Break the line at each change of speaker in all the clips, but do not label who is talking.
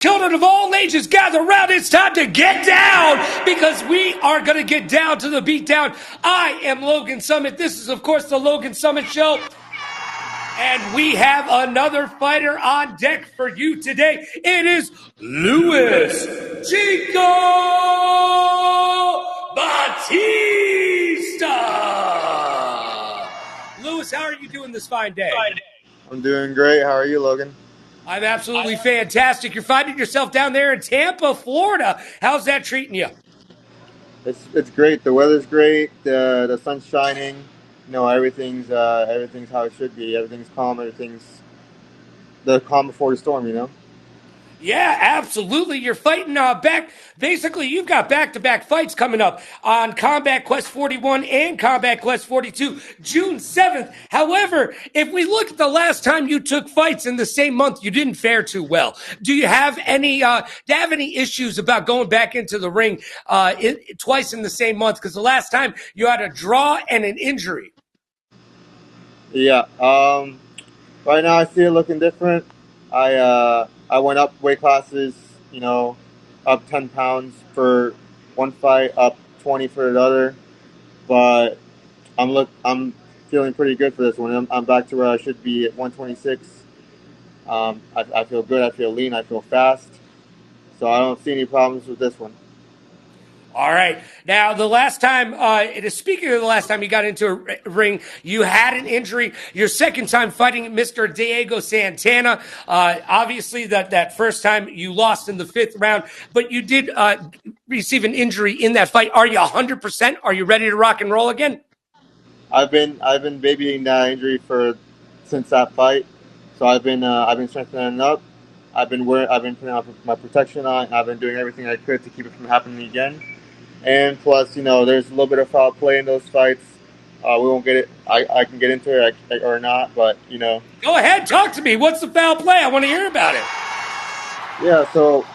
Children of all ages, gather around. It's time to get down because we are going to get down to the beatdown. I am Logan Summit. This is, of course, the Logan Summit Show. And we have another fighter on deck for you today. It is Luis Chico Bautista. Luis, how are you doing this fine day?
I'm doing great. How are you, Logan?
I'm absolutely fantastic. You're finding yourself down there in Tampa, Florida. How's that treating you?
It's great. The weather's great. The sun's shining. Everything's how it should be. Everything's calm. Everything's the calm before the storm.
Yeah, absolutely. You're fighting back. Basically, you've got back-to-back fights coming up on Combat Quest 41 and Combat Quest 42, June 7th. However, if we look at the last time you took fights in the same month, you didn't fare too well. Do you have any issues about going back into the ring twice in the same month? Because the last time you had a draw and an injury.
Yeah. Right now I see it looking different. I went up weight classes. Up 10 pounds for one fight, up 20 for the other. But I'm feeling pretty good for this one. I'm back to where I should be at 126. I feel good. I feel lean. I feel fast. So I don't see any problems with this one.
All right. Now, the last time, speaking of the last time you got into a ring, you had an injury. Your second time fighting Mr. Diego Santana. Obviously, that first time you lost in the 5th round, but you did receive an injury in that fight. Are you 100%? Are you ready to rock and roll again?
I've been babying that injury since that fight. So I've been strengthening up. I've been putting my protection on. I've been doing everything I could to keep it from happening again. And plus, there's a little bit of foul play in those fights. We won't get it. I can get into it or not, but
Go ahead, talk to me. What's the foul play? I want to hear about it.
Yeah. So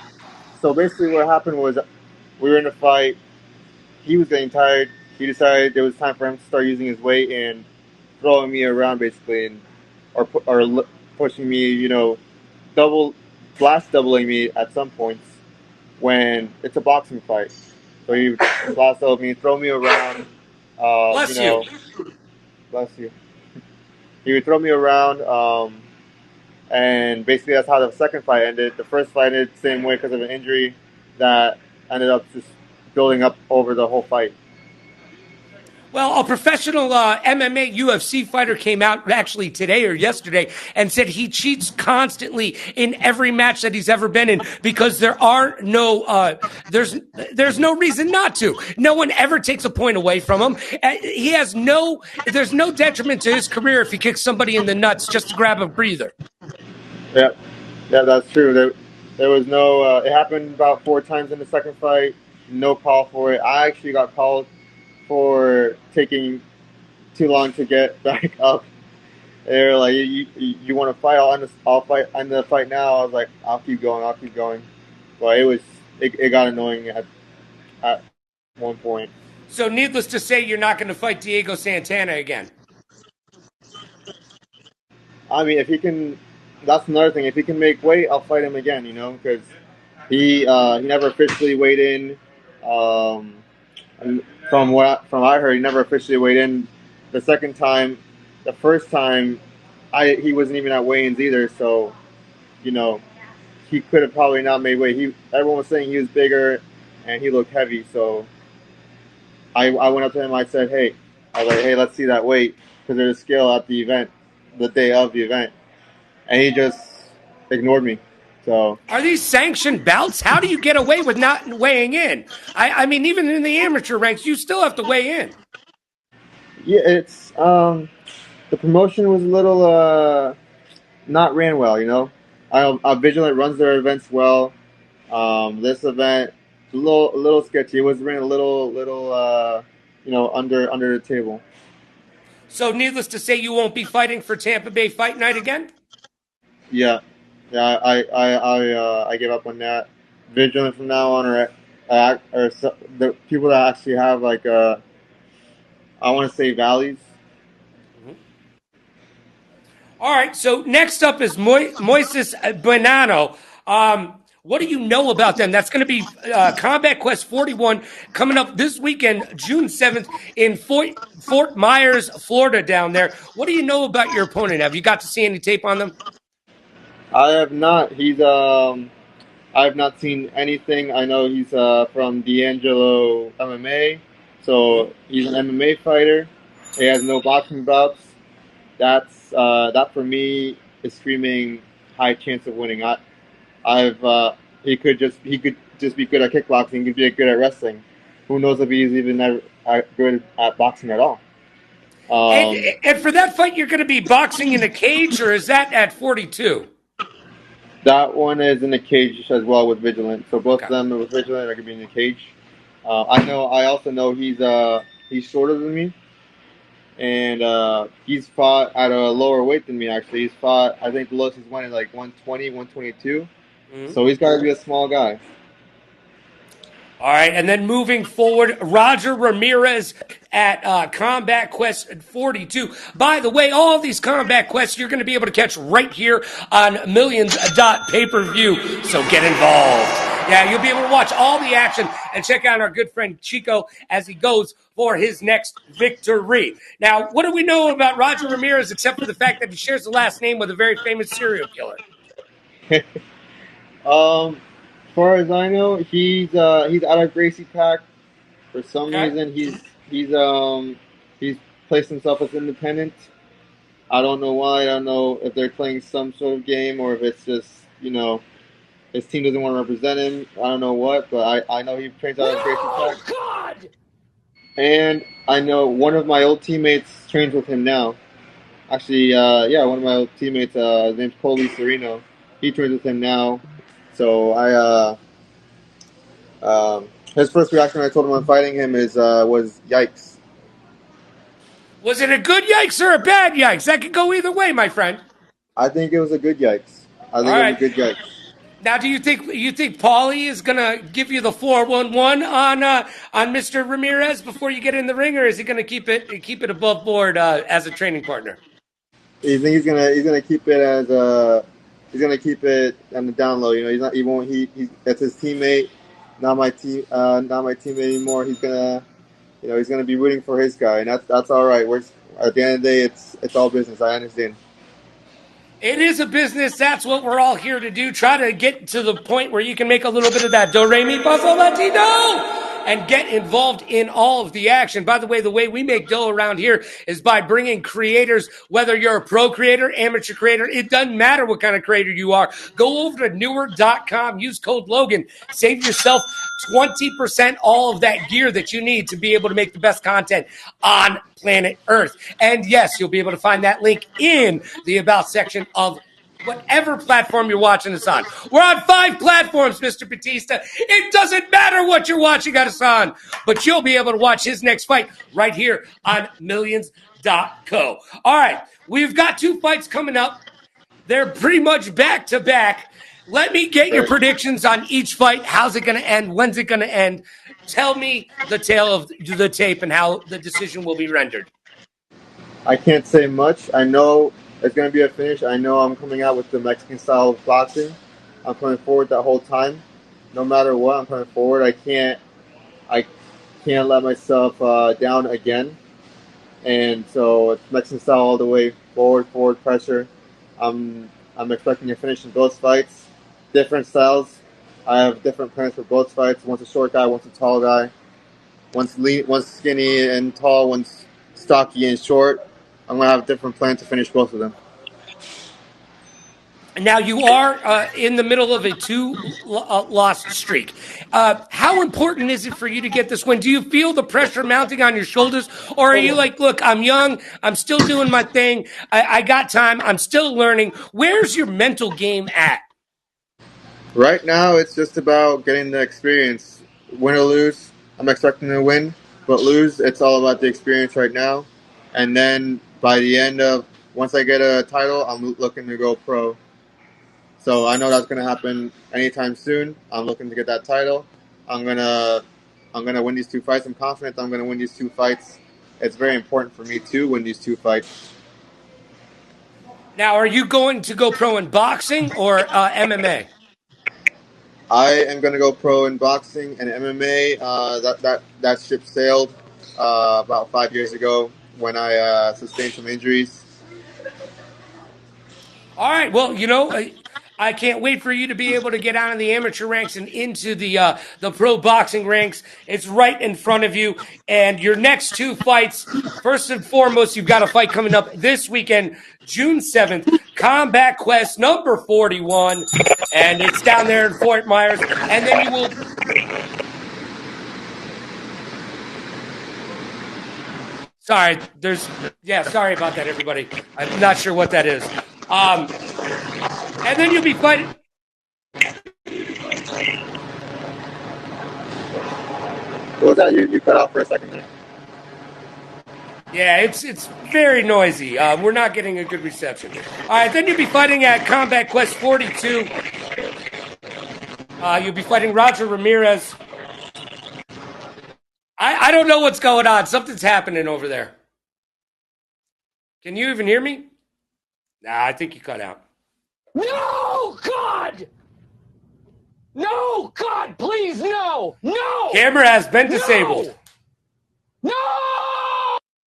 basically, what happened was we were in a fight. He was getting tired. He decided it was time for him to start using his weight and throwing me around, basically, or pushing me. Doubling me at some points when it's a boxing fight. So he blast double me, throw me around.
Bless you.
Bless you. He would throw me around, and basically that's how the second fight ended. The first fight ended the same way because of an injury that ended up just building up over the whole fight.
Well, a professional MMA UFC fighter came out actually today or yesterday and said he cheats constantly in every match that he's ever been in because there's no reason not to. No one ever takes a point away from him. There's no detriment to his career if he kicks somebody in the nuts just to grab a breather.
Yeah, that's true. There was no. It happened about 4 times in the second fight. No call for it. I actually got called for taking too long to get back up. They're like, you want to fight? I'll fight. End the fight now. I was like, I'll keep going. But it got annoying at one point.
So, needless to say, you're not going to fight Diego Santana again.
I mean, if he can, that's another thing. If he can make weight, I'll fight him again. Because he never officially weighed in. From what I heard, he never officially weighed in. The second time, the first time, he wasn't even at weigh-ins either. So, he could have probably not made weight. Everyone was saying he was bigger, and he looked heavy. So, I went up to him. I was like, hey, let's see that weight because there's a scale at the event, the day of the event, and he just ignored me. So,
are these sanctioned bouts? How do you get away with not weighing in? I mean, even in the amateur ranks, you still have to weigh in.
Yeah, it's the promotion was a little not ran well. Vigilant runs their events well. This event a little sketchy. It was ran a little under the table.
So, needless to say, you won't be fighting for Tampa Bay Fight Night again?
Yeah. I gave up on that. Vigilant from now on, or the people that actually have I want to say values.
Mm-hmm. All right. So next up is Moises Bonanno. What do you know about them? That's going to be Combat Quest 41 coming up this weekend, June 7th, in Fort Myers, Florida, down there. What do you know about your opponent? Have you got to see any tape on them?
I have not. I have not seen anything. I know he's from D'Angelo MMA, so he's an MMA fighter. He has no boxing bouts. That for me is screaming high chance of winning. I've he could just be good at kickboxing. He could be good at wrestling. Who knows if he's even good at boxing at all?
And, and for that fight, you're going to be boxing in a cage, or is that at 42?
That one is in a cage as well with Vigilant. So both
Okay.
of them with Vigilant are going to be in a cage. I also know he's shorter than me, and he's fought at a lower weight than me. Actually, he's fought. I think the lowest he's won is like 120, 122.
Mm-hmm.
So he's got to be a small guy.
All right, and then moving forward, Roger Ramirez at Combat Quest 42. By the way, all of these Combat Quests you're going to be able to catch right here on Millions pay-per-view, so get involved. Yeah, you'll be able to watch all the action and check out our good friend Chico as he goes for his next victory. Now, what do we know about Roger Ramirez except for the fact that he shares the last name with a very famous serial killer?
As far as I know, he's out of Gracie Pack. For some reason, he's placed himself as independent. I don't know why. I don't know if they're playing some sort of game or if it's just his team doesn't want to represent him. I don't know what, but I know he trains out of Gracie Pack.
Oh, God!
And I know one of my old teammates trains with him now. Actually, one of my old teammates, his name's Colby Serino. He trains with him now. So his first reaction when I told him I'm fighting him was yikes.
Was it a good yikes or a bad yikes? That could go either way, my friend.
I think it was a good yikes. I think it was a good yikes.
Now, do you think Paulie is gonna give you the 411 on Mr. Ramirez before you get in the ring, or is he gonna keep it above board as a training partner?
You think he's gonna keep it on the down low? That's his teammate, not my teammate anymore. He's gonna be rooting for his guy, and that's all right. At the end of the day, it's all business. I understand.
It is a business. That's what we're all here to do. Try to get to the point where you can make a little bit of that do re mi fa sol la ti do and get involved in all of the action. By the way we make dough around here is by bringing creators, whether you're a pro creator, amateur creator, it doesn't matter what kind of creator you are. Go over to newer.com, use code Logan, save yourself 20% all of that gear that you need to be able to make the best content on planet Earth. And yes, you'll be able to find that link in the About section of whatever platform you're watching us on. We're on 5 platforms, Mr. Bautista. It doesn't matter what you're watching us on, but you'll be able to watch his next fight right here on millions.co. All right, we've got 2 fights coming up. They're pretty much back-to-back. Let me get your predictions on each fight. How's it going to end? When's it going to end? Tell me the tale of the tape and how the decision will be rendered.
I can't say much. I know it's going to be a finish. I know I'm coming out with the Mexican style of boxing. I'm coming forward that whole time. No matter what, I'm coming forward. I can't let myself down again. And so it's Mexican style all the way forward pressure. I'm expecting a finish in both fights. Different styles. I have different plans for both fights. One's a short guy, one's a tall guy. One's lean, one's skinny and tall, one's stocky and short. I'm going to have different plans to finish both of them.
Now, you are in the middle of a 2-loss streak. How important is it for you to get this win? Do you feel the pressure mounting on your shoulders? Or are you like, look, I'm young, I'm still doing my thing, I got time, I'm still learning. Where's your mental game at?
Right now, it's just about getting the experience. Win or lose, I'm expecting to win. But lose, it's all about the experience right now. And then by the end of, once I get a title, I'm looking to go pro. So I know that's going to happen anytime soon. I'm looking to get that title. I'm gonna win these 2 fights. I'm confident I'm going to win these 2 fights. It's very important for me to win these 2 fights.
Now, are you going to go pro in boxing or MMA?
I am gonna go pro in boxing and MMA. That ship sailed about 5 years ago when I sustained some injuries.
All right. Well, I can't wait for you to be able to get out of the amateur ranks and into the pro boxing ranks. It's right in front of you. And your next two fights, first and foremost, you've got a fight coming up this weekend, June 7th, Combat Quest number 41. And it's down there in Fort Myers. And then you will. Sorry, sorry about that, everybody. I'm not sure what that is. And then you'll be fighting.
What was that? You cut off for a second there.
Yeah, it's very noisy. We're not getting a good reception. All right, then you'll be fighting at Combat Quest 42. You'll be fighting Roger Ramirez. I don't know what's going on. Something's happening over there. Can you even hear me? Nah, I think you cut out.
No, God! No, God, please, no! No!
Camera has been disabled.
No!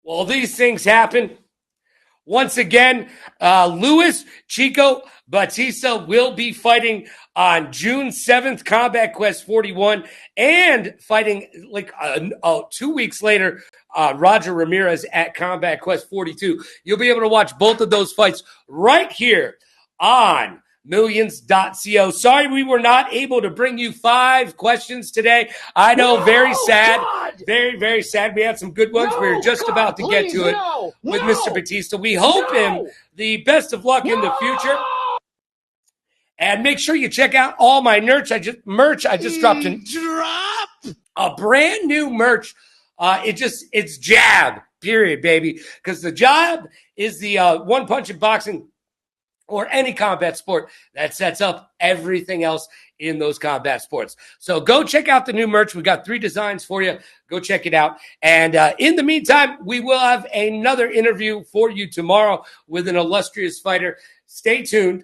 Well, these things happen. Once again, Luis Chico Bautista will be fighting on June 7th, Combat Quest 41, and fighting 2 weeks later, Roger Ramirez at Combat Quest 42. You'll be able to watch both of those fights right here on Millions.co. Sorry we were not able to bring you 5 questions today. I know, very sad.
God!
Very, very sad. We had some good ones. We were just about to get to it with Mr. Bautista. We hope him the best of luck in the future. And make sure you check out all my merch. I just dropped a brand new merch. It's jab, period, baby. Because the jab is the one punch in boxing or any combat sport that sets up everything else in those combat sports. So go check out the new merch. We got 3 designs for you. Go check it out. And in the meantime, we will have another interview for you tomorrow with an illustrious fighter. Stay tuned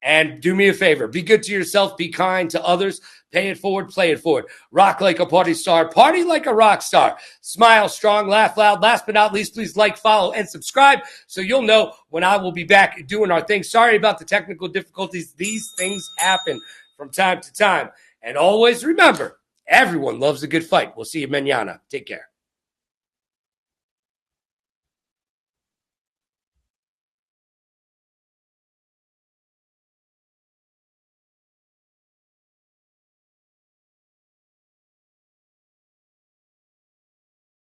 and do me a favor. Be good to yourself. Be kind to others. Pay it forward. Play it forward. Rock like a party star. Party like a rock star. Smile strong. Laugh loud. Last but not least, please like, follow, and subscribe so you'll know when I will be back doing our thing. Sorry about the technical difficulties. These things happen from time to time. And always remember, everyone loves a good fight. We'll see you mañana. Take care.